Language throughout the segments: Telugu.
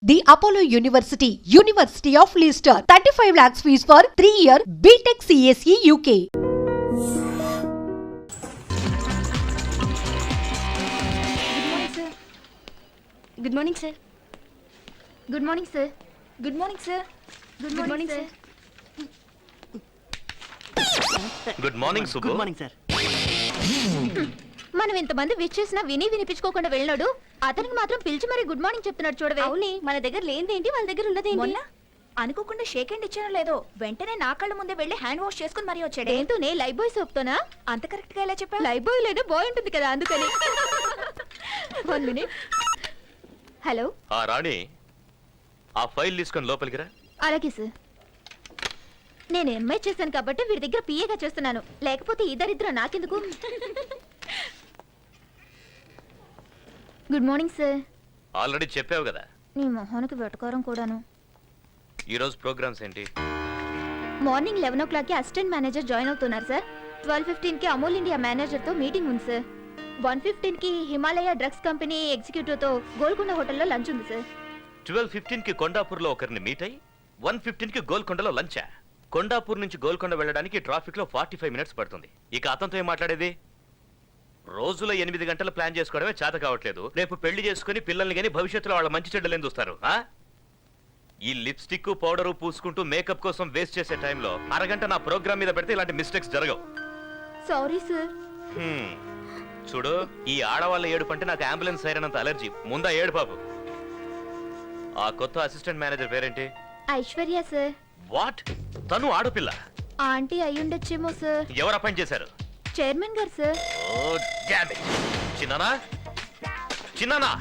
The Apollo University, University of Leicester, 35 lakhs fees for 3-year BTech CSE UK. Good morning, sir. Good morning, sir. Good morning, sir. Good morning, sir. Good morning Subbu. Good morning sir. మనం ఇంతమంది విష్ చేసినా వినిపించుకోకుండా వెళ్ళాడు. అతనికి మాత్రం పిలిచి మరి గుడ్ మార్నింగ్ చెప్తున్నాడు చూడవే. అవునే, మన దగ్గర లేనిదేంటి, వాళ్ళ దగ్గర ఉన్నదేంటి? మొన్న అనుకోకుండా షేక్ హ్యాండ్ ఇచ్చానో లేదో వెంటనే నా కళ్ళ ముందే వెళ్ళి హ్యాండ్ వాష్ చేసుకుని మరీ వచ్చాడు. ఏంటోనే లైఫ్ బాయ్ సోప్తోనా? అంత కరెక్ట్ గా ఎలా చెప్పా? లైఫ్ బాయ్ లేదా బాయ్ ఉంటుంది కదా, అందుకని. 1 minute. హలో. ఆ రాణి, ఆ ఫైల్ తీసుకొని లోపలికి రా. అలాగే సార్. నేను ఎంఐ చేశాను కాబట్టి వీడి దగ్గర పిఏగా చేస్తున్నాను, లేకపోతే ఇద్దరిద్దరు నాకెందుకు. Good morning sir. ఆల్రెడీ చెప్పావు కదా. నీ మొహానికి వెటకారం కూడాను. ఈ రోజు ప్రోగ్రామ్స్ ఏంటి? Morning 11 o'clock assistant manager join అవుతున్నారు సార్. 12:15 అమూల్ ఇండియా మేనేజర్ తో మీటింగ్ ఉంది sir. 1:15 Himalaya drugs company executive తో గోల్కొండ హోటల్లో లంచ్ ఉంది సార్. 12:15 కొండాపూర్లో ఒకరిని మీట్ అయ్యి 1:15 గోల్కొండలో లంచా? కొండాపూర్ నుంచి గోల్కొండ వెళ్ళడానికి ట్రాఫిక్ లో 45 minutes పడుతుంది. ఇక అతనితో ఏం మాట్లాడేది? రోజులో 8 గంటలు ప్లాన్ చేసుకోవడమే చేత కావట్లేదు. రేపు పెళ్లి చేసుకుని పిల్లల్ని గానీ భవిష్యత్తులో వాళ్ళ మంచి చెడ్డలేని చూస్తారు. ఈ లిప్స్టిక్ పౌడరు పూసుకుంటూ మేకప్ కోసం వేస్ట్ చేసే టైంలో అరగంట నా ప్రోగ్రామ్ మీద పెడితే ఇలాంటి మిస్టేక్స్ జరగవు. Sorry sir. చూడు, ఈ ఆడవాళ్ళ ఏడుపు అంటే నాకు అంబులెన్స్ సైరనంత అలర్జీ. ముందా ఏడు బాబు. ఆ కొత్త అసిస్టెంట్ మేనేజర్ పేరేంటి? ఐశ్వర్య సార్. వాట్? తను ఆడపిల్ల? ఆంటీ అయ్యుండొచ్చేమో సార్. ఎవరు అపాయింట్ చేశారు? చైర్మన్ గారు సార్. Oh damn it. చిన్నానా, చిన్నానా,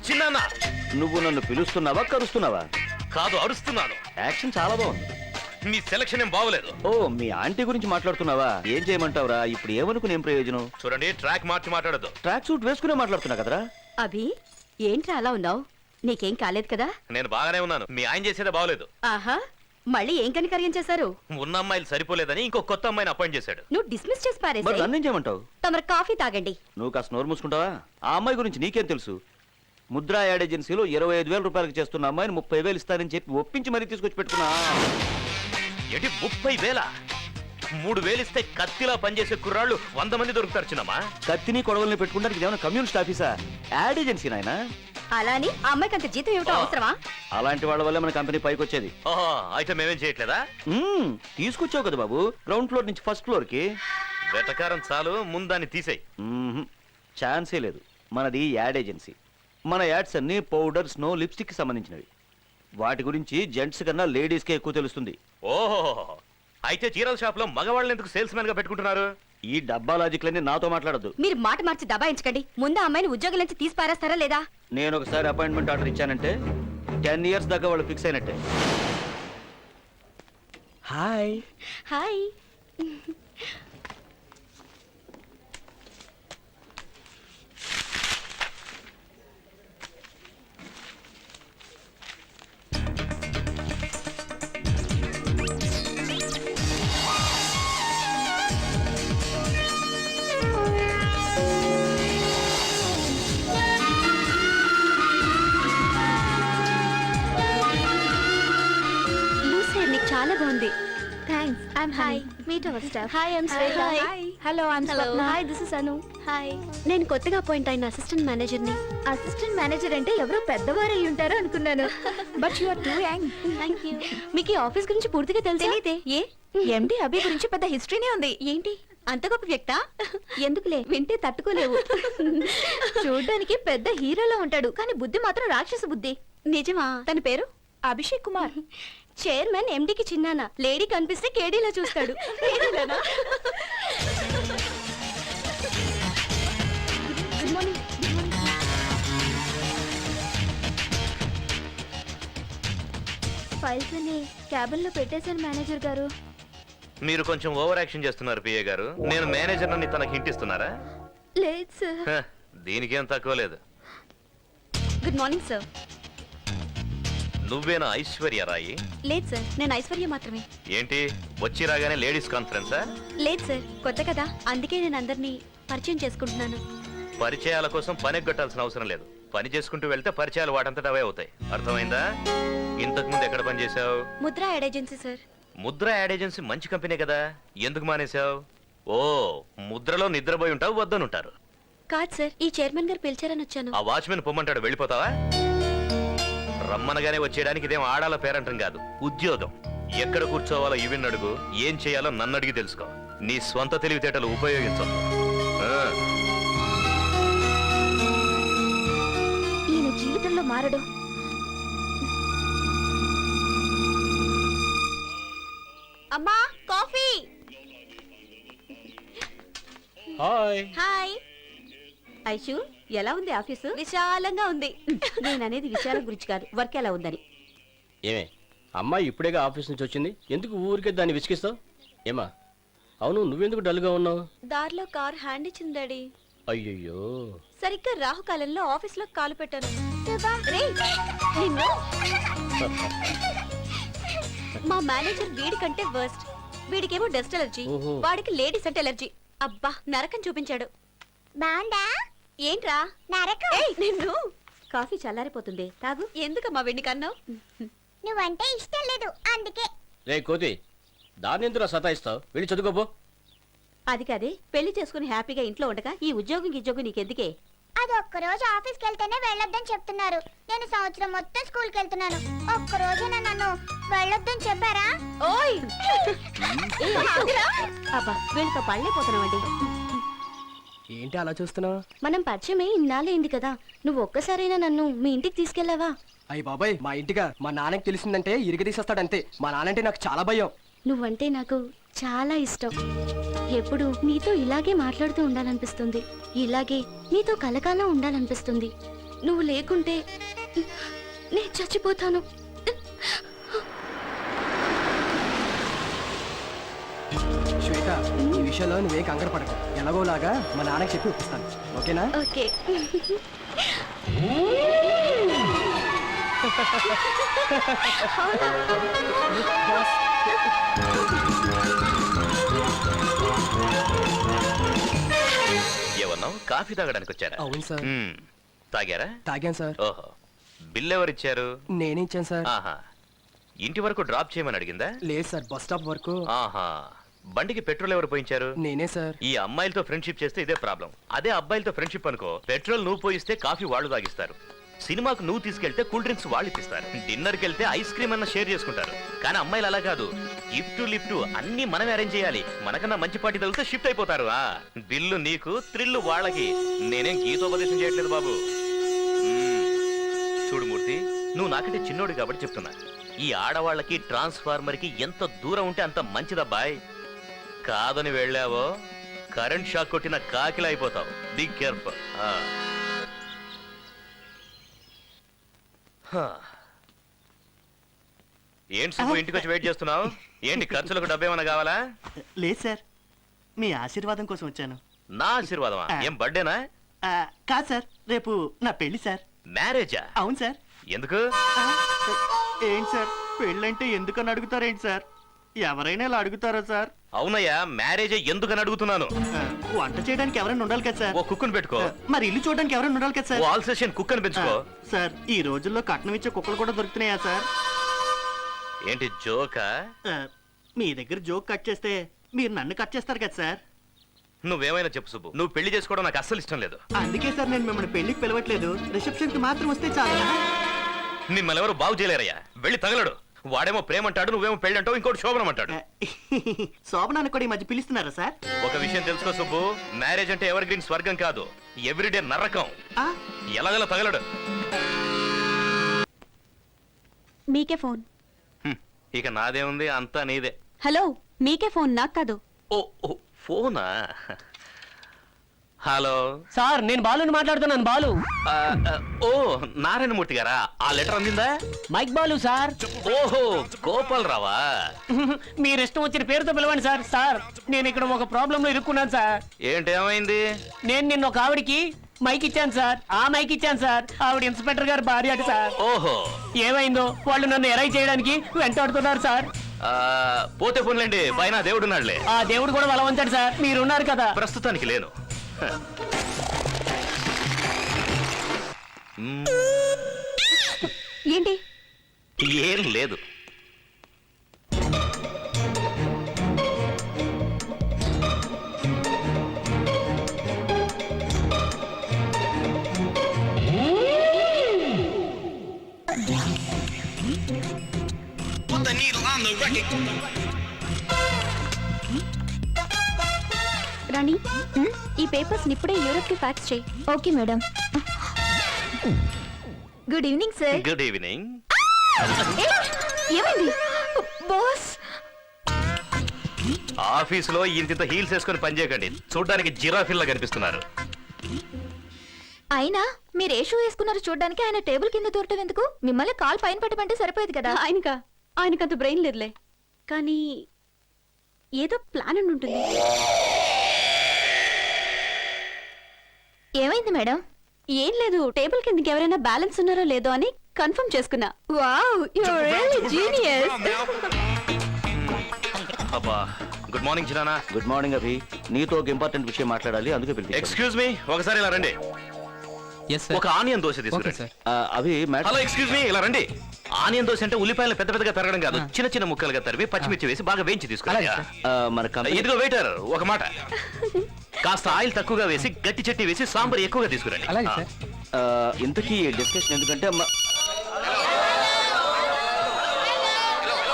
చిన్నానా. నువ్వు నన్ను పిలుస్తున్నావా కరుస్తున్నావా? కాదు, అరుస్తున్నాను. యాక్షన్ చాలా బాగుంది. మీ సెలక్షన్ ఏం బాగోలేదు. ఓ, మీ ఆంటీ గురించి మాట్లాడుతున్నావా? ఏం చేయమంటావురా? ఇప్పుడు ఏమనుకుని ఏం ప్రయోజనం? చూడండి, ట్రాక్ మార్చి మాట్లాడద్దు. ట్రాక్ సూట్ వేసుకునే మాట్లాడుతున్నా కదరా. అభి, ఏంట్రా అలా ఉన్నావు? నీకేం కాలేదు కదా? నేను బాగానే ఉన్నాను. మీ ఆయన చేసేదే బాగోలేదు. ఆహా, మళ్ళీ ఏం కనికర్యం చేశారు? ఉన్న అమ్మాయిలు సరిపోలేదని ఇంకో కొత్త అమ్మాయిని అపాయింట్ చేశాడు. నువ్వు డిస్మిస్ చేసి మరి పారేసాయి. నన్నేం చేయమంటావు? తమరు కాఫీ తాగండి. నువ్వు కాస్త నోరు మూసుకుంటావా? ఆ అమ్మాయి గురించి నీకేం తెలుసు? ముద్రా యాడ్ ఏజెన్సీలో 25,000 రూపాయలకు చేస్తున్న అమ్మాయిని 30,000 ఇస్తానని చెప్పి ఒప్పించి మరీ తీసుకొచ్చి పెట్టుకున్నా. ఏంటి 30,000? 3,000 ఇస్తే కత్తిలా పనిచేసే కుర్రాళ్ళు 100 మంది దొరుకుతారు చిన్నమ్మా. కత్తిని కొడవల్ని పెట్టుకుంటానికి ఏమైనా కమ్యూనిస్ట్ ఆఫీసా? యాడ్ ఏజెన్సీ నాయనా. అలా అని ఆ అమ్మాయికి అంత జీతం ఏమిటో అవసరమా? అలాంటి వాళ్ళ వల్ల మన కంపెనీ పైకి వచ్చేది. ఓహో, అయితే మేమేం చేయట్లేదా? తీసుకొచ్చావు కదా బాబు, గ్రౌండ్ ఫ్లోర్ నుంచి ఫస్ట్ ఫ్లోర్ కి. వెటకారం చాలు, ముందాన్ని తీసేయి. ఛాన్సే లేదు. మనది యాడ్ ఏజెన్సీ. మన యాడ్స్ అన్ని పౌడర్, స్నో, లిప్స్టిక్ కి సంబంధించినవి. వాటి గురించి జెంట్స్ కన్నా లేడీస్ కే ఎక్కువ తెలుస్తుంది. ఓహో, అయితే చీరల షాప్ లో మగవాళ్ళని ఎందుకు సేల్స్ మ్యాన్ గా పెట్టుకుంటున్నారు? ఈ డబ్బా లాజిక్లన్నీ నాతో మాట్లాడద్దు. మీరు మాట మార్చి దబాయించకండి. ముందు ఆ అమ్మాయిని ఉద్యోగం నుంచి తీసి పారేస్తారా లేదా? నేను ఒకసారి అపాయింట్మెంట్ ఆర్డర్ ఇచ్చానంటే 10 years దాకా వాళ్ళు ఫిక్స్ అయినట్టే. హాయ్. హాయ్. చాలా బాగుంది. Thanks. I'm hi. Meet our staff. Hi, I'm Shweta. Hi. Hello, I'm Swapna. Hi, this is Anu. Hi. నేను కొత్తగా అపాయింట్ అయిన అసిస్టెంట్ మేనేజర్ ని. అసిస్టెంట్ మేనేజర్ అంటే ఎవరో పెద్దవారు అయి ఉంటారు అనుకున్నాను. But you are too young. Thank you. మీకు ఈ ఆఫీస్ గురించి పూర్తిగా తెలియదే? ఏ ఎండి అభి గురించి పెద్ద హిస్టరీనే ఉంది. ఏంటి అంత గొప్ప వ్యక్తా? ఎందుకులే, వింటే తట్టుకోలేవు. చూడడానికి పెద్ద హీరోలో ఉంటాడు, కానీ బుద్ధి మాత్రం రాక్షస బుద్ధి. నిజమా? తన పేరు అభిషేక్ కుమార్. చైర్మన్ ఎండికి చిన్నానా. లేడీ కనిపిస్తే కేడీలా చూస్తాడు. Good morning. ఫైల్స్ అన్ని క్యాబిన్ లో పెట్టేశాను మేనేజర్ గారు. మీరు కొంచెం ఓవర్ యాక్షన్ చేస్తున్నారు పిఏ గారు. నేను మేనేజర్ అని తనకి హింట్ ఇస్తున్నారా? లేదు సార్. దీనికేం తక్కువ లేదు. Good morning sir. నువ్వేనా ఐశ్వర్య రాయి? లేదు సార్, నేను ఐశ్వర్య మాత్రమే. ఏంటి వచ్చి రాగానే లేడీస్ కాన్ఫరెన్సా? లేదు సార్, కొత్త కదా, అందుకే నేను అందరినీ పరిచయం చేసుకుంటున్నాను. పరిచయాల కోసం పని ఎగ్గొట్టాల్సిన అవసరం లేదు. పని చేసుకుంటూ వెళ్తే పరిచయాలు వాటంతట అవే అవుతాయి. అర్థమైందా? ఇంతకు ముందు ఎక్కడ పని చేసావు? Mudra ad agency sir. Mudra ad agency మంచి కంపెనీ కదా, ఎందుకు మానేశావు? ఓ, ముద్రలో నిద్రపోయి ఉంటావు, వద్దనుంటారు. కాదు సార్, ఈ చైర్మన్ గారు పిలిచారని వచ్చాను. ఆ వాచ్మెన్ పొమ్మంటాడు, వెళ్ళిపోతావా? రమ్మనగానే వచ్చేయడానికి ఇదేం ఆడాల పేరంటం కాదు, ఉద్యోగం. ఎక్కడ కూర్చోవాలో ఇవిన్ అడుగు, ఏం చేయాలో నన్ను అడిగి తెలుసుకో. నీ స్వంత తెలివితేటలు ఉపయోగించవు. ఈయన జీవితంలో మారడు. అమ్మా కాఫీ. హాయ్. హాయ్. ఐషు, ఎలా ఉంది ఆఫీసు? విశాలంగా ఉంది. నేను అనేది విషయాల గురించి కాదు, వర్క్ ఎలా ఉందని. ఏమే, అమ్మాయి ఇప్పుడేగా ఆఫీస్ నుంచి వచ్చింది, ఎందుకు ఊరికే దాన్ని విసిగిస్తావు? ఏమా, అవును, నువ్వెందుకు డల్గా ఉన్నావు? దారిలో కార్ హ్యాండ్ ఇచ్చింది డాడీ. అయ్యయ్యో. సరిగ్గా రాహుకాలంలో ఆఫీస్ లో కాలు పెట్టాను. రేయ్, నిన్ను. మా మేనేజర్ వీడి కంటే వర్స్ట్. వీడికేమో డస్ట్ ఎలర్జీ, ఓహో. వాడికి లేడీస్ అంటే ఎలర్జీ. అబ్బా, నరకం చూపించాడు. బాండా ఏంట్రా నరకం. ఏయ్, నిన్ను. కాఫీ చల్లారిపోతుంది, తాగు. ఎందుకమ్మా వెండి కన్నావు? నువ్వంటే ఇష్టం లేదు అందుకే. రే కోతి, దాన్ని ఎందుకు సతాయిస్తావు? వెళ్ళి చదువుకోపో. అది కాదే, పెళ్లి చేసుకుని హ్యాపీగా ఇంట్లో ఉండగా ఈ ఉద్యోగం నీకెందుకే? అది ఒక్కరోజు ఆఫీస్కి వెళ్తేనే వెళ్ళొద్దని చెప్తున్నారు. నేను సంవత్సరం మొత్తం స్కూల్కి వెళ్తున్నాను. ఒక్కరోజైనా నన్ను వెళ్ళొద్దని చెప్పారా? ఓయ్, ఏ, ఆగురా. అబ్బా, వీళ్ళతో పళ్ళైపోతున్నావండి. ఏంటి అలా చూస్తున్నావు? మనం పరిచయమే ఇన్నాళ్ళైంది కదా, నువ్వు ఒక్కసారైనా నన్ను మీ ఇంటికి తీసుకెళ్లావా? అయ్యి బాబాయ్, మా ఇంటిగా మా నాన్నకి తెలిసిందంటే ఇరిగి తీసేస్తాడంతే. మా నాన్నంటే నాకు చాలా భయం. నువ్వంటే నాకు చాలా ఇష్టం. ఎప్పుడు నీతో ఇలాగే మాట్లాడుతూ ఉండాలనిపిస్తుంది, ఇలాగే నీతో కలకాలం ఉండాలనిపిస్తుంది. నువ్వు లేకుంటే నేను చచ్చిపోతాను. శ్వేత, ఈ విషయంలో నువ్వే కంగారు పడకు. ఎలాగోలాగా మా నాన్నకి చెప్పి ఒప్పిస్తాను, ఓకేనా? ఓకే. ఏమన్నావు? కాఫీ తాగడానికి వచ్చారా? అవును సార్. మ్మ్. తాగారా? తాగాను సార్. ఓహో, బిల్ ఎవరిచ్చారు? నేనే ఇచ్చాను సార్. ఆహా, ఇంటి వరకు డ్రాప్ చేయమని అడిగిందా? లేదు సార్, బస్ స్టాప్ వరకు. ఆహా, బండికి పెట్రోల్ ఎవరు పోయించారు? నేనే సార్. ఈ అమ్మాయిలతో ఫ్రెండ్షిప్ చేస్తే ఇదే ప్రాబ్లం. అదే అబ్బాయిలతో ఫ్రెండ్షిప్ అనుకో, పెట్రోల్ నువ్వు పోయిస్తే కాఫీ వాళ్ళు తాగిస్తారు, సినిమాకు నువ్వు తీసుకెళ్తే కూల్ డ్రింక్స్ వాళ్ళు ఇప్పిస్తారు, డిన్నర్కి వెళ్తే ఐస్ క్రీమ్ అన్న షేర్ చేసుకుంటారు. కానీ అమ్మాయిలు అలా కాదు, గిఫ్ట్ లిఫ్ట్ అన్ని మనమే అరేంజ్ చేయాలి. మనకన్నా మంచి పార్టీ తగిలితే షిఫ్ట్ అయిపోతారు. బిల్లు నీకు, థ్రిల్లు వాళ్ళకి. నేనేం గీతోపదేశం చేయట్లేదు బాబు. చూడు మూర్తి, నువ్వు నాకంటే చిన్నోడు కాబట్టి చెప్తున్నా, ఈ ఆడవాళ్ళకి ట్రాన్స్ఫార్మర్ కి ఎంత దూరం ఉంటే అంత మంచిదబ్బాయ్. కాదని వెళ్ళావో కరెంట్ షాక్ కొట్టిన కాకిలా అయిపోతావు. Be careful. ఏంటి సుబ్బు, ఇంటికి వచ్చి వెయిట్ చేస్తున్నావు? ఏంటి, ఖర్చులకు డబ్బేమన్నా కావాలా? లేదు సార్, మీ ఆశీర్వాదం కోసం వచ్చాను. నా ఆశీర్వాదమా? ఏం బర్త్డేనా? కాదు సార్, రేపు నా పెళ్లి సార్. మ్యారేజా? అవును సార్. ఎందుకు? ఏంటి సార్, పెళ్ళంటే ఎందుకని అడుగుతారేంటి సార్? ఎవరైనా ఇలా అడుగుతారా సార్? అవునయ్యా, మ్యారేజే ఎందుకని అడుగుతున్నాను. వంట చేయడానికి ఎవరైనా ఉండాలి కదా సార్. ఓ కుక్కుని పెట్టుకో. మరి ఇల్లు చూడడానికి ఎవరైనా ఉండాలి కదా ఓ సార్. ఆల్ సెషన్ కుక్కని పెంచుకో. సార్, ఈ రోజుల్లో కట్నం ఇచ్చే కుక్కలు కూడా దొరుకుతున్నాయా సార్? ఏంటి జోకా? మీ దగ్గర జోక్ కట్ చేస్తే మీరు నన్ను కట్ చేస్తారు కదా సార్. నువ్వేమైనా చెప్పు సుబ్బు, నువ్వు పెళ్లి చేసుకోవడం నాకు అస్సలు ఇష్టం లేదు. అందుకే సార్ నేను మిమ్మల్ని పెళ్లికి పిలవట్లేదు, రిసెప్షన్ కి మాత్రం వస్తే చాలు. మిమ్మల్ని ఎవరు బాగు చేయలేరయ్యా, వెళ్ళి తగలడు. వాడేమో ప్రేమంటాడు, నువ్వేమో పెళ్లి అంటావు, ఇంకోటి శోభనం అంటాడు. శోభనాన్ని కూడా ఈ మధ్య పిలుస్తున్నారా సార్? ఒక విషయం తెలుసుకో సుబ్బు, మ్యారేజ్ అంటే ఎవర్ గ్రీన్ స్వర్గం కాదు, ఎవ్రీడే నరకం. ఎలాగలా తగలడు. మీకే ఫోన్. ఇక నాదే ఉంది, అంతా నీదే. హలో, మీకే ఫోన్, నాకు కాదు. ఓ ఓ, ఫోనా? హలో సార్, నేను బాలుని మాట్లాడుతున్నాను. బాలు. ఓ, నారాయణమూర్తి గారా? ఆ లెటర్ అందిందా? Mike Balu sir. ఓహో, గోపాల్ రావా? మీరు ఇష్టం వచ్చిన పేరుతో పిలవండి సార్. సార్, నేను ఇక్కడ ఒక ప్రాబ్లం లో ఇరుక్కున్నాను సార్. ఏంటేమైంది? నేను నిన్న ఒక ఆవిడికి మైక్ ఇచ్చాను సార్. ఆ మైక్ ఇచ్చాను సార్, ఆవిడ ఇన్స్పెక్టర్ గారు భార్య అట సార్. ఓహో, ఏమైందో వాళ్ళు నన్ను ఎరై చేయడానికి వెంటాడుతున్నారు సార్. పోతే పోన్లేండి, పైన దేవుడున్నాడులే. ఆ దేవుడు కూడా బలవంతాడు సార్, మీరున్నారు కదా. ప్రస్తుతానికి లేను. మ్మ్, ఏంటి? ఏం లేదు. రాణి, ఈ పేపర్స్ ఇప్పుడే యూరోప్ కి ఫ్యాక్స్ చేయి. Okay madam. Good evening sir. Good evening. ఏమైంది బాస్? ఆఫీసులో ఇంత హీల్స్ వేసుకొని పనిచేయకండి, చూడడానికి జిరాఫీల్లా కనిపిస్తున్నారు. అయినా మీరు ఏ షూ వేసుకున్నారు చూడడానికి? ఆయన టేబుల్ కింద దూరటం ఎందుకు? మిమ్మల్ని కాల్ పైన పెట్టమంటే సరిపోయేది కదా. ఆయనకంత బ్రెయిన్ లేదులే, కానీ ఏదో ప్లాన్ అని ఉంటుంది. ఏమైంది మేడం? ఏం లేదు, టేబుల్ కిందకి ఎవరైనా బ్యాలెన్స్ ఉన్నారో లేదో అని కన్ఫర్మ్ చేసుకున్నా. Wow, you are really genius. అబ్బా, good morning Chirana. Good morning Abhi, నీతో ఒక ఇంపార్టెంట్ విషయం మాట్లాడాలి, అందుకే పిలిపించాను. ఎక్స్క్యూజ్ మీ, ఒకసారి ఇలా రండి. ఒక ఆనియన్ దోశ తీసుకురండి. అభి హలో, ఎక్స్క్యూజ్ మీ, ఇలా రండి. ఆనియన్ దోశ అంటే ఉల్లిపాయలు పెద్ద పెద్దగా తరగడం కాదు, చిన్న చిన్న ముక్కలుగా తరివి పచ్చిమిర్చి వేసి బాగా వేయించి తీసుకురండి. మన ఇదిగో వెయిటర్, ఒక మాట, కాస్త ఆయిల్ తక్కువగా వేసి గట్టి చట్నీ వేసి సాంబార్ ఎక్కువగా తీసుకురండి. ఇంతకీ డిస్కషన్ ఎందుకంటే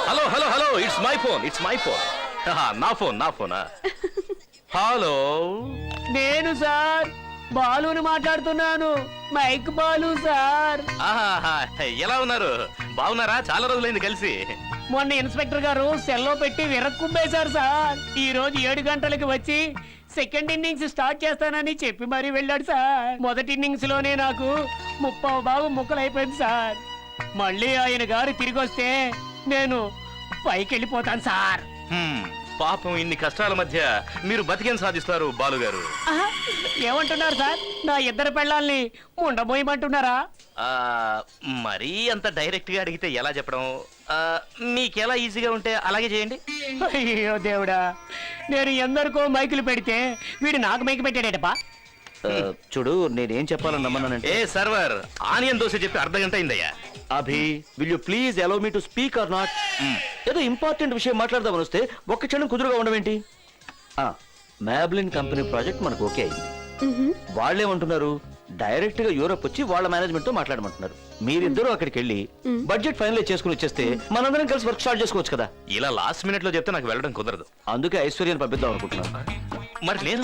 hello hello hello, it's my phone, it's my phone. నా ఫోన్, నా ఫోనా? హలో, నేను సార్ బాలుని మాట్లాడుతున్నాను. Mike Balu sir. ఆహా, ఎలా ఉన్నారు? బాగున్నారా? చాలా రోజులైంది కలిసి. మొన్న ఇన్స్పెక్టర్ గారు సెల్లో పెట్టి విరక్కుంపేశారు సార్. ఈ రోజు 7 గంటలకి వచ్చి సెకండ్ ఇన్నింగ్స్ స్టార్ట్ చేస్తానని చెప్పి మరీ వెళ్ళాడు సార్. మొదటి ఇన్నింగ్స్ లోనే నాకు 30 భాగం ముక్కలైపోయింది సార్. మళ్ళీ ఆయన గారు తిరిగి వస్తే నేను పైకి వెళ్ళిపోతాను సార్. పాపం, ఇన్ని కష్టాల మధ్య మీరు బతికేం సాధిస్తారు బాలుగారు? ఏమంటున్నారు సార్? నా ఇద్దరు పెళ్ళాల్ని ఉండబోయమంటున్నారా? మరీ అంత డైరెక్ట్ గా అడిగితే ఎలా చెప్పడం? మీకెలా ఈజీగా ఉంటే అలాగే చేయండి. అయ్యో దేవుడా, నేను ఎందరికో మైకులు పెడితే వీడు నాకు మైకు పెట్టాడేటప్పా. చూడు, నేనేం చెప్పాలని నమ్మన్నానంటే, ఏ సర్వర్, ఆనియన్ దోశ చెప్పి అర్ధగంట అయిందయ్యా. Abhi, will you please allow me to speak or not? ఏదో ఇంపార్టెంట్ విషయం మాట్లాడదామని వస్తే ఒక్క క్షణం కుదురుగా ఉండమేంటి? మ్యాబ్లిన్ కంపెనీ ప్రాజెక్ట్ మనకు ఓకే అయింది. వాళ్ళేమంటున్నారు, డైరెక్ట్ గా యూరోప్ వచ్చి వాళ్ళ మేనేజ్మెంట్ తో మాట్లాడమంటున్నారు. మీరిద్దరూ అక్కడికి వెళ్ళి బడ్జెట్ ఫైనలైజ్ చేసుకుని వచ్చేస్తే మనందరం కలిసి వర్క్ స్టార్ట్ చేసుకోవచ్చు కదా. ఇలా లాస్ట్ మినిట్ లో చెప్తే నాకు వెళ్ళడం కుదరదు. అందుకే ఐశ్వర్యాన్ని పంపిద్దాం అనుకుంటున్నాను. మరి నేను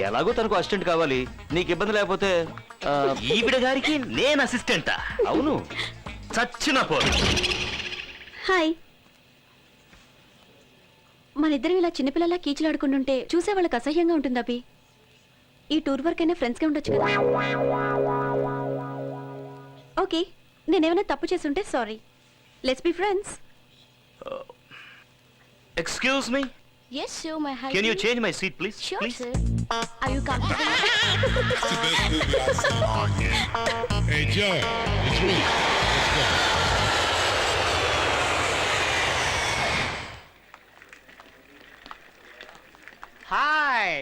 ఎలాగో తనకు అసిస్టెంట్ కావాలి, నీకు ఇబ్బంది లేకపోతే. ఈవిడ గారికి నేను అసిస్టెంటా? అవును, చచ్చిన పోదు. హాయ్. మన ఇద్దరం ఇలా చిన్నపిల్లలా కీచులాడుకుంటుంటే చూసే వాళ్ళకి అసహ్యంగా ఉంటుంది అభి. ఈ టూర్ వర్క్ అయినా ఫ్రెండ్స్గా ఉండొచ్చు కదా. ఓకే, నేనేమైనా తప్పు చేస్తుంటే sorry. Let's be friends. Excuse me, yes sure, my help. Can you change my seat please? Sure please. sir. Are you comfortable? Hey Joe, it's me. Let's go. Hi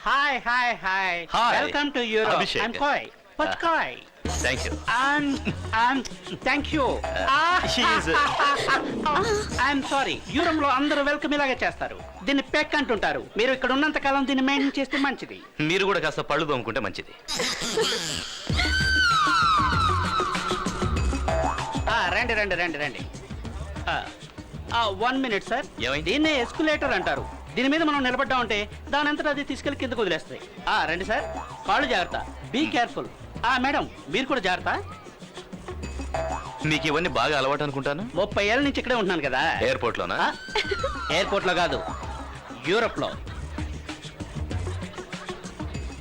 hi hi hi. Hi. Welcome to Europe. Abhishek. I'm కోయ్. What's కోయ్? Thank you. Thank you. I'm sorry, Europe లో అందరూ వెల్కమ్ ఇలాగే చేస్తారు. దీన్ని పెక్ అంటుంటారు. మీరు ఇక్కడ ఉన్నంత కాలం దీన్ని మెయింటైన్ చేస్తే మంచిది. మీరు కూడా కాస్త పళ్ళు తోముకుంటే మంచిది. రండి రండి రండి రండి. 1 minute సార్. ఏమైంది? దీన్నే ఎస్కులేటర్ అంటారు. దీని మీద మనం నిలబడ్డామంటే దాని అంతటా అది తీసుకెళ్లి కిందకు వదిలేస్తాయి. రండి సార్, కాళ్ళు జాగ్రత్త, బీ కేర్ఫుల్. మేడం, మీరు కూడా జాగ్రత్త. మీకు ఇవన్నీ బాగా అలవాటు అనుకుంటాను. 30 ఏళ్ళ నుంచి ఇక్కడే ఉంటున్నాను కదా. ఎయిర్పోర్ట్ లోనా? ఎయిర్పోర్ట్ లో కాదు, యూరోప్ లో.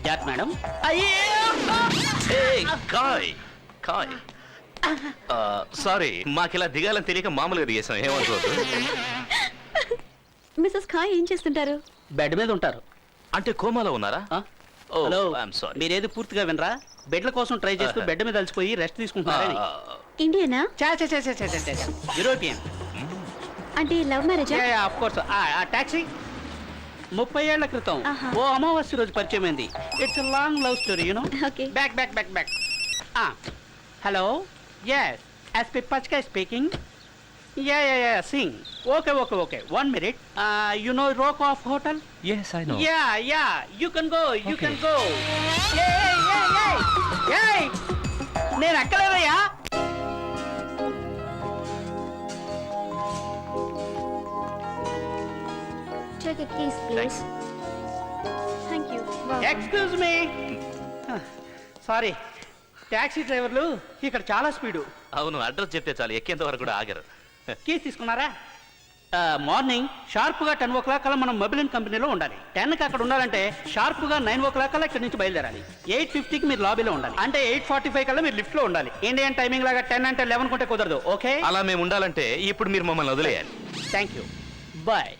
జాగ్రత్త మేడం. కాయ్ కాయ్. సారీ, మాకిలా దిగాలని తెలియక మామూలుగా దిగేసాం, ఏమనుకోవద్దు. మిస్సెస్ ఖాయ్ ఏం చేస్తుంటారు? బెడ్ మీద ఉంటారు. అంటే కోమాలో ఉన్నారా? Hello, I'm sorry. మీరేది పూర్తిగా వినరా? బెడ్ల కోసం ట్రై చేస్తూ బెడ్ మీద అలసిపోయి రెస్ట్ తీసుకుంటున్నారని. ఇండియనా? యూరోపియన్. అంటే లవ్ మ్యారేజా? Of course. ఆ టాక్సీ 30 ఏళ్ల క్రితం ఓ అమావాస్య రోజు పరిచయం అయింది. It's long love story, you know. Okay. Back back back back. Hello yes SP Pachka speaking yeah Singh okay 1 minute you know rock of hotel yes I know yeah you can go ఏయ్ నేను అక్కలేదయ్యా. Check a case, please. Thank you. Excuse me sorry taxi డ్రైవర్లు ఇక్కడ చాలా స్పీడు. అవును, అడ్రస్ చెప్తే చాలు ఎక్కేంత వరకు కూడా ఆగరు. కీస్ తీసుకున్నారా? మార్నింగ్ షార్ప్గా 10 o'clock కల్లా మనం మొబైల్ కంపెనీలో ఉండాలి. 10కి అక్కడ ఉండాలంటే షార్ప్గా 9 o'clock కల్లా ఇక్కడ నుంచి బయలుదేరాలి. 8:50కి మీరు లాబీలో ఉండాలి. అంటే 8:45 కల్లా మీరు లిఫ్ట్లో ఉండాలి. ఇండియన్ టైమింగ్ లాగా 10 అంటే 11 కొంటే కుదరదు. ఓకే? అలా మేము ఉండాలంటే ఇప్పుడు మీరు మమ్మల్ని వదిలేయాలి. Thank you bye.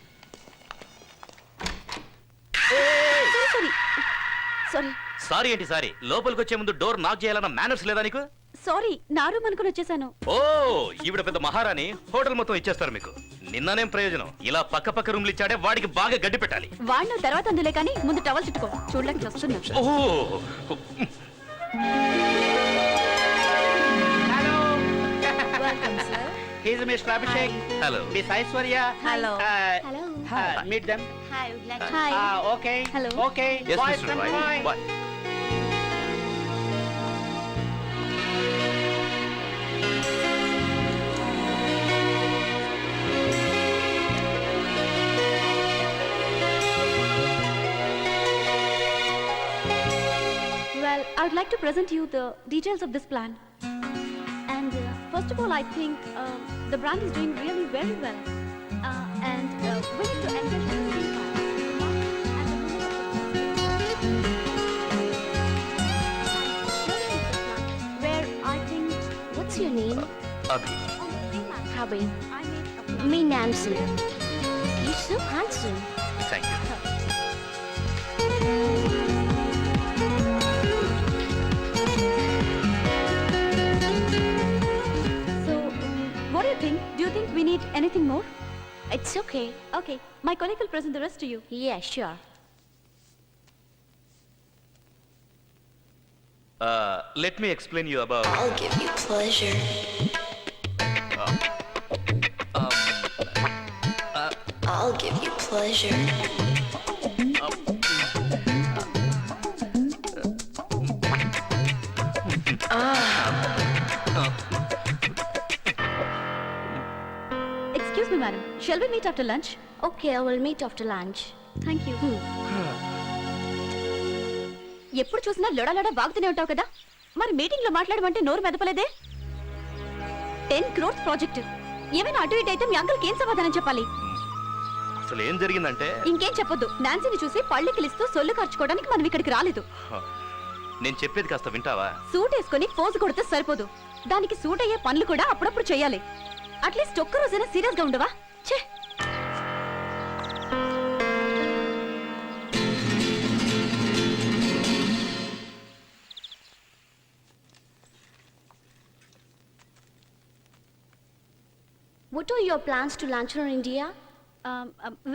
Sorry sorry ఏంటి సారీ? లోపలికి వచ్చే ముందు డోర్ నాక్ చేయాలన్న మేనర్స్ లేదా నీకు? సారీ, నా రూమ్ అనుకుని వచ్చేసాను. ఓ, ఈవిడ పెద్ద మహారాణి, హోటల్ మొత్తం ఇచ్చేస్తారు మీకు. నిన్ననేం ప్రయోజనం? ఇలా పక్క రూమ్లు ఇచ్చాడే, వాడికి బాగా గడ్డి పెట్టాలి. వాడిన తర్వాత అందులే కానీ ముందు టవల్ చుట్టుకో, చూడలేక వస్తున్నా. Oh hello welcome sir. He's mister Abhishek. Hello. Miss Aishwarya. Hello. Hello. Meet them. Hi, would like hi. Okay Hello. Okay yes boys Mr. Come Roy. Bye. Bye. Well, I would like to present you the details of this plan. And first of all, I think the brand is doing really very well. And we need to engage in the where I think What's your name? Abhi. Abhi. I made a plan. Me, Nancy. You're so handsome. Thank you. So, what do you think? Do you think we need anything more? It's okay. Okay, my colleague will present the rest to you. Yeah, sure. Let me explain you about. I'll give you pleasure. I'll give you pleasure. Excuse me, madam. Shall we meet after lunch? Okay, I will meet after lunch. Thank you. ఎప్పుడు చూసినా లొడలొడ బాగుతూనే ఉంటావు కదా, మరి మీటింగ్ లో మాట్లాడమంటే నోరు మెదపలేదే. 10 crores ప్రాజెక్ట్, ఏమైనా అటు ఇటు అయితే మీ అంకుల్కి ఏం సమాధానం చెప్పాలి? అసలు ఏం జరిగిందంటే, ఇంకేం చెప్పొద్దు. నాన్సీని చూసి పళ్ళు కిలిస్తూ సొల్లు ఖర్చుకోవడానికి మనం ఇక్కడికి రాలేదు. నేను చెప్పేది కాస్త వింటావా? సూట్ వేసుకొని పోజు కొడితే సరిపోదు, దానికి సూట్ అయ్యే పనులు కూడా అప్పుడప్పుడు చేయాలి. అట్లీస్ట్ ఒక్క రోజైనా సీరియస్ గా ఉండవా? ఛే! What are your plans to lunch in India?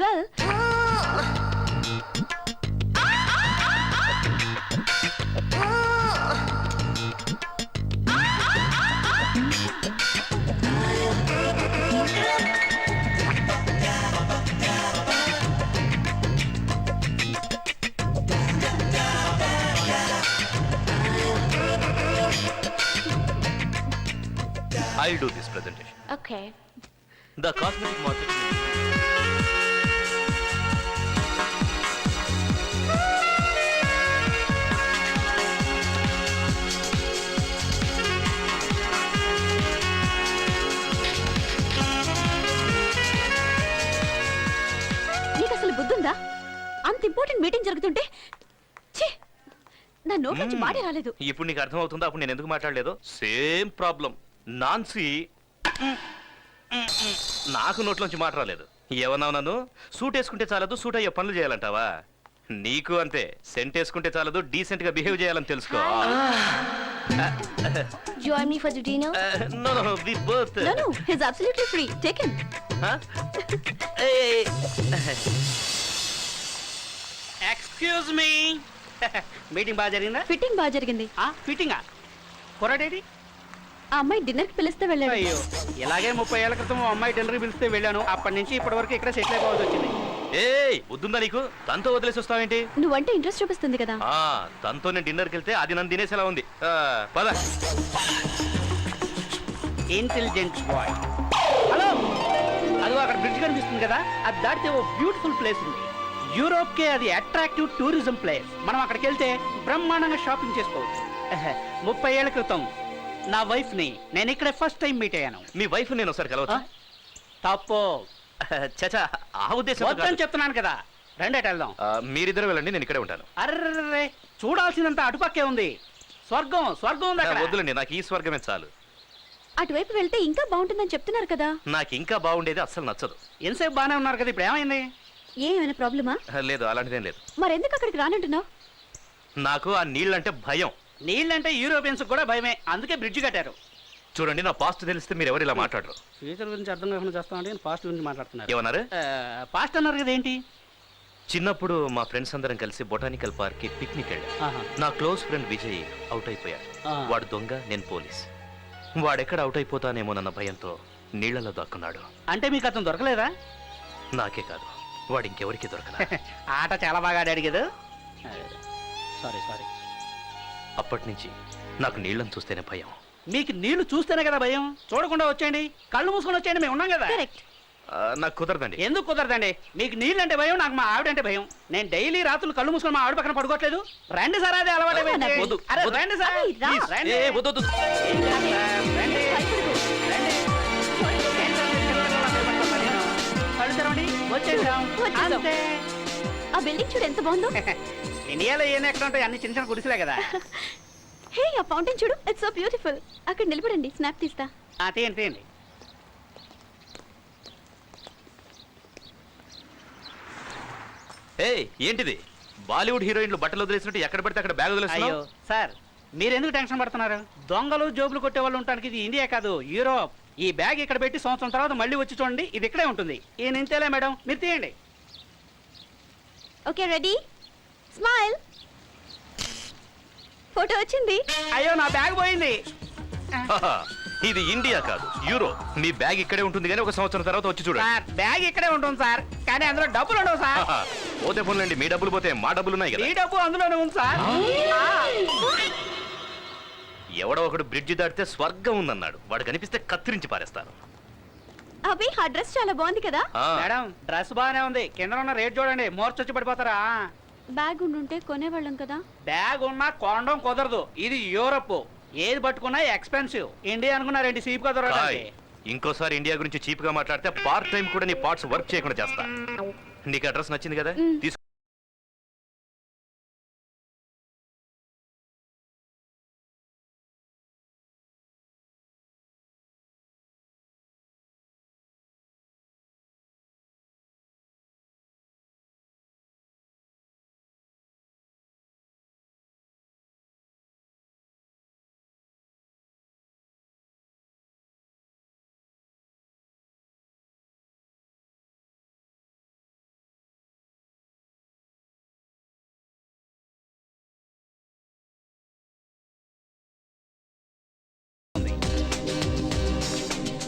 Well, I'll do this presentation. Okay. The cosmetic market. నీకు అసలు బుద్ధుందా? అంత ఇంపార్టెంట్ మీటింగ్ జరుగుతుంటే ఛీ, నా నోట్ నుంచి మాటే రాలేదు. ఇప్పుడు నీకు అర్థం అవుతుందా అప్పుడు నేను ఎందుకు మాట్లాడలేదు? Same problem. నాన్సీ నాకు నోట్లోంచి మాట రాలేదు. ఏమన్నావు నన్ను? సూట్ వేసుకుంటే చాలదు, సూట్ అయ్యే పనులు చేయాలంటావా? నీకు అంతే, సెంట్ వేసుకుంటే చాలదు, డీసెంట్ గా బిహేవ్ చేయాలని తెలుసుకో. Join me for the dinner? No, we both. No, he's absolutely free. Take him. Huh? Hey. Excuse me. Meeting బాగా జరిగిందా? ఫిట్టింగ్ బాగా జరిగింది. ఫిట్టింగా? కుర్రాడేడి? ఆ అమ్మాయి డిన్నర్ కి పిలిస్తే వెళ్ళాడు. అయ్యో ఇలాగే 30 ఏళ్ల క్రితం ఓ అమ్మాయి డిన్నర్ పిలిస్తే వెళ్ళాను. అప్పటి నుంచి ఇప్పటి వరకు ఇక్కడ సెటిల్ అయిపోవాల్సి వచ్చింది. ఏయ్ వద్దుందా నీకు? తనతో వదిలేసి వస్తావేంటి? నువ్వంటే ఇంట్రెస్ట్ చూపిస్తుంది కదా. తనతో నేను డిన్నర్కి వెళ్తే అది నన్ను తినేసేలా ఉంది. పద. Intelligent boy. హలో, అదిగో అక్కడ బ్రిడ్జ్ కనిపిస్తుంది కదా, అది దాటితే ఓ బ్యూటిఫుల్ ప్లేస్ ఉంది. యూరోప్ కే అది అట్రాక్టివ్ టూరిజం ప్లేస్. మనం అక్కడికి వెళ్తే బ్రహ్మాండంగా షాపింగ్ చేసుకోవచ్చు. 30 ఏళ్ల క్రితం నా వైఫ్ ని నేను ఇక్కడ ఫస్ట్ టైం మీట్ అయ్యాను. మీ వైఫ్ నేను ఒకసారి కలవచ్చా? తప్పు. చచా, ఆ ఉద్దేశం వద్దని చెప్తున్నాను కదా. రెండేట వెళ్దాం. మీరిద్దరు వెళ్ళండి, నేను ఇక్కడే ఉంటాను. అర్రే, చూడాల్సిందంతా అటుపక్కే ఉంది. స్వర్గం స్వర్గం ఉంది అక్కడ. వద్దులండి, నాకు ఈ స్వర్గమే చాలు. అటువైపు వెళ్తే ఇంకా బాగుంటుందని చెప్తున్నారు కదా. నాకు ఇంకా బాగుండేది అస్సలు నచ్చదు. ఎంతసేపు బాగానే ఉన్నారు కదా, ఇప్పుడు ఏమైంది? ఏమైనా ప్రాబ్లమా? లేదు, అలాంటిదేం లేదు. మరెందుకు అక్కడికి రానంటున్నావు? నాకు ఆ నీళ్ళంటే భయం. నీళ్ళంటే యూరోపియన్స్ కూడా భయమే, అందుకే బ్రిడ్జ్ కట్టారు. చూడండి, నా పాస్ట్ తెలిస్తే మీరు ఎవరు ఇలా మాట్లాడరు. ఫ్యూచర్ గురించి అర్థం కాకుండా చేస్తామంటే నేను పాస్ట్ గురించి మాట్లాడుతున్నారు. ఏమన్నారు? పాస్ట్ అన్నారు కదా, ఏంటి? చిన్నప్పుడు మా ఫ్రెండ్స్ అందరం కలిసి బొటానికల్ పార్క్ కి పిక్నిక్ వెళ్ళాం. నా క్లోజ్ ఫ్రెండ్ విజయ్ అవుట్ అయిపోయాడు. వాడు దొంగ, నేను పోలీస్. వాడెక్కడ అవుట్ అయిపోతానేమోనన్న భయంతో నీళ్లలో దాక్కున్నాడు. అంటే మీకు అతను దొరకలేదా? నాకే కాదు, వాడు ఇంకెవరికి దొరకలా. ఆట చాలా బాగా ఆడాడు కదా. సారీ. అప్పటి నుంచి నాకు నీళ్ళని చూస్తేనే భయం. మీకు నీళ్లు చూస్తేనే కదా భయం. చూడకుండా వచ్చేయండి, కళ్ళు మూసుకొని వచ్చేయండి, మేము ఉన్నాం కదా. నాకు కుదరదండి. ఎందుకు కుదరదండి? మీకు నీళ్ళంటే భయం, నాకు మా ఆవిడంటే భయం. నేను డైలీ రాత్రులు కళ్ళు మూసుకొని మా ఆవిడ పక్కన పడుకోవట్లేదు. రండి సార్, అదే అలవాటు. వద్దు, అరే వద్దు. రండి సార్, అరే, రా. ప్లీజ్, రండి. వద్దు. ఏం చేస్తారు? రండి. రండి. కళ్ళు తెరవండి, వచ్చేసాం. వచ్చేసాం. అంతే. ఆ బిల్డింగ్ చూడు ఎంత బాగుందో. ఇండియాలో ఏం ఎక్కడ ఉంటాయి, అన్ని చిన్న చిన్న గుడిసెలే కదా. హే, ఆ ఫౌంటైన్ చూడు, ఇట్స్ సో బ్యూటిఫుల్. అక్కడ నిలబడండి, స్నాప్ తీస్తా. తీయండి. ఏయ్, ఏంటిది? బాలీవుడ్ హీరోయిన్లు బట్టలు వదిలేసినట్టు ఎక్కడ పడితే అక్కడ బ్యాగ్ అయ్యో వదిలేస్తున్నావు? సార్, మీరెందుకు టెన్షన్ పడుతున్నారు? దొంగలు జోబులు కొట్టే వాళ్ళు ఉండడానికి ఇది ఇండియా కాదు, యూరోప్. ఈ బ్యాగ్ ఇక్కడ పెట్టి సంవత్సరం తర్వాత మళ్ళీ వచ్చి చూడండి, ఇది ఇక్కడే ఉంటుంది. ఈ నింతేలే మేడం, మీరు తీయండి. Okay, ready, smile. ఫోటో వచ్చింది. అయ్యో, నా బ్యాగ్ పోయింది. హాహా, ఇది ఇండియా కాదు, యూరో. మీ బ్యాగ్ ఇక్కడే ఉంటుంది కానీ ఒక సంవత్సరం తర్వాత వచ్చి చూడండి. సార్, బ్యాగ్ ఇక్కడే ఉంటుంది సార్, కానీ అందులో డబ్బులు ఉండవు సార్. హాహా, పోతే పోన్లేండి, మీ డబ్బులు పోతే మా డబ్బులు ఉన్నాయి కదా. ఈ డబ్బు అందులోనే ఉంది సార్. ఎవడో ఒకడు బ్రిడ్జి దాటితే స్వర్గం ఉందన్నాడు. వాడు కనిపిస్తే కత్తిరించి పారేస్తాను. అభి, ఆ డ్రెస్ చాలా బాగుంది కదా. మేడం, డ్రెస్ బాగానే ఉంది, కింద ఉన్న రేట్ చూడండి, మోర్చొచ్చి పడిపోతారా. బ్యాగ్ ఉండుంటే కొనేవాళ్ళం కదా. బ్యాగ్ ఉన్నా కొనడం కుదరదు, ఇది యూరప్. ఏది పట్టుకున్నా ఎక్స్పెన్సివ్. ఇండియా అనుకున్నారేంటి చీప్ గా దొరకడానికి? ఇంకోసారి ఇండియా గురించి చీప్ గా మాట్లాడితే పార్ట్ టైం కూడా నీ పార్ట్స్ వర్క్ చేయకుండా చేస్తా. నీకు అడ్రస్ నచ్చింది కదా, తీసుకో.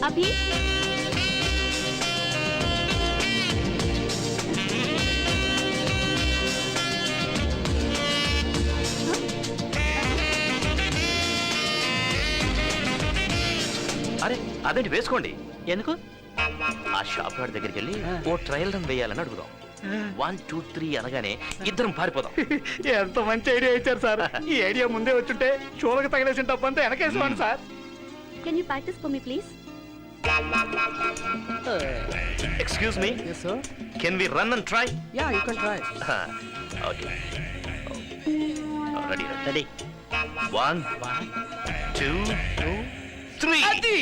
అభి, అరే అదేంటి, వేసుకోండి. ఎందుకు? ఆ షాప్ వాడి దగ్గరికి వెళ్ళి ఓ ట్రయల్ రన్ వేయాలని అడుగుదాం. 1 2 3 అనగానే ఇద్దరం పారిపోదాం. ఎంత మంచి ఐడియా ఇచ్చారు సార్. ఈ ఐడియా ముందే వచ్చుంటే షోలకు తగిలేసిన తప్పంతా వెనకేసుకోండి sir. Can you practice for me please? Excuse me, can we run and try? Yeah, you can try. Okay, ready. 1 2 3.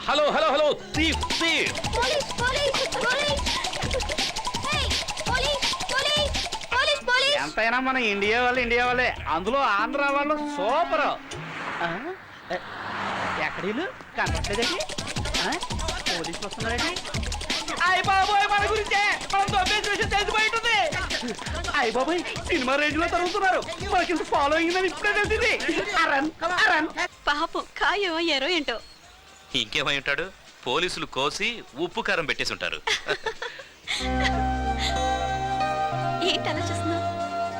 Hello thief. Police police police police police. ఎంతైనా మన ఇండియా వాళ్ళే, అందులో ఆంధ్ర వాళ్ళు సూపర్. ఎక్కడ వీళ్ళు కనపట్లేదండి? పోలీసులు వస్తున్నారండి. అయ్య బాబోయ్, మన గురించే, మనం దొబ్బేసి విషయం తెలిసిపోయి ఉంటుంది. అయ్య బాబాయ్ సినిమా రేంజ్ లో తరుగుతున్నారు మనకి ఫాలో అయిందని ఇప్పుడే తెలిసింది అరన్ అరన్ పాపం కాయో ఎరో ఏంటో. ఇంకేమై ఉంటాడు, పోలీసులు కోసి ఉప్పు కారం పెట్టేసి ఉంటారు. ఏంటి అలా చూస్తున్నావు?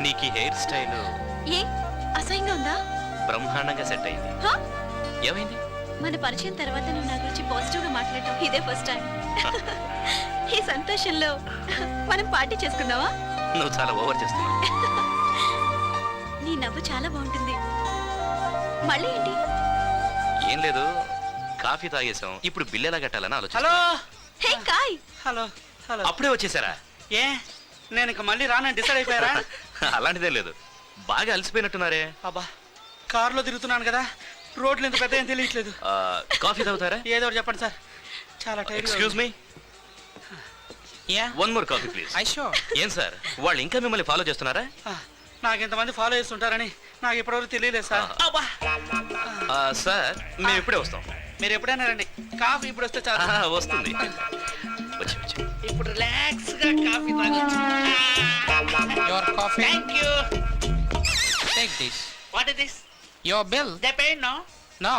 నీకు హెయిర్ స్టైల్ ఏ అసహ్యంగా ఉందా? బ్రహ్మాండంగా సెట్ అయింది. హా? ఏమైంది? మన పరిచయం తర్వాత నువ్వు నా గురించి పాజిటివ్ గా మాట్లాడటం ఇదే ఫస్ట్ టైం. ఈ సంతోషంలో మనం పార్టీ చేసుకుందావా? నువ్వు చాలా ఓవర్ చేస్తున్నావు. నీ నవ్వు చాలా బాగుంటుంది. మళ్ళీ ఏంటి? ఏం లేదు, కాఫీ తాగేసాం, ఇప్పుడు బిల్ ఎలా కట్టాలని ఆలోచన. హలో హే కాయ్, హలో హలో అప్పుడే వచ్చేసారా? ఏ నేను ఇక మళ్ళీ రానని డిసైడ్ అయిపోయారా? అలాంటిదే లేదు, బాగా అలసిపోయినట్టున్నారే. అబ్బా కారులో తిరుగుతున్నాను కదా, రోడ్లు ఎంత పెద్ద ఏం తెలియట్లేదు. కాఫీ తాగుతారా? ఏదో ఒకటి చెప్పండి సార్, చాలా tired. Excuse me, one more coffee please. ఏం సార్, వాళ్ళు ఇంకా మిమ్మల్ని ఫాలో చేస్తున్నారా? నాకు ఇంతమంది ఫాలో చేస్తుంటారని నాకు ఇప్పటివరకు తెలియలేదు సార్. సార్ మేము ఇప్పుడే వస్తాం. మీరు ఎప్పుడైనా రండి, కాఫీ ఇప్పుడు వస్తే చాలు. వస్తుంది. వచ్చి వచ్చి. ఇప్పుడు రిలాక్స్ గా కాఫీ తాగొచ్చు. Your coffee. Thank you. Take this. What is this? Your bill. They paid no? No.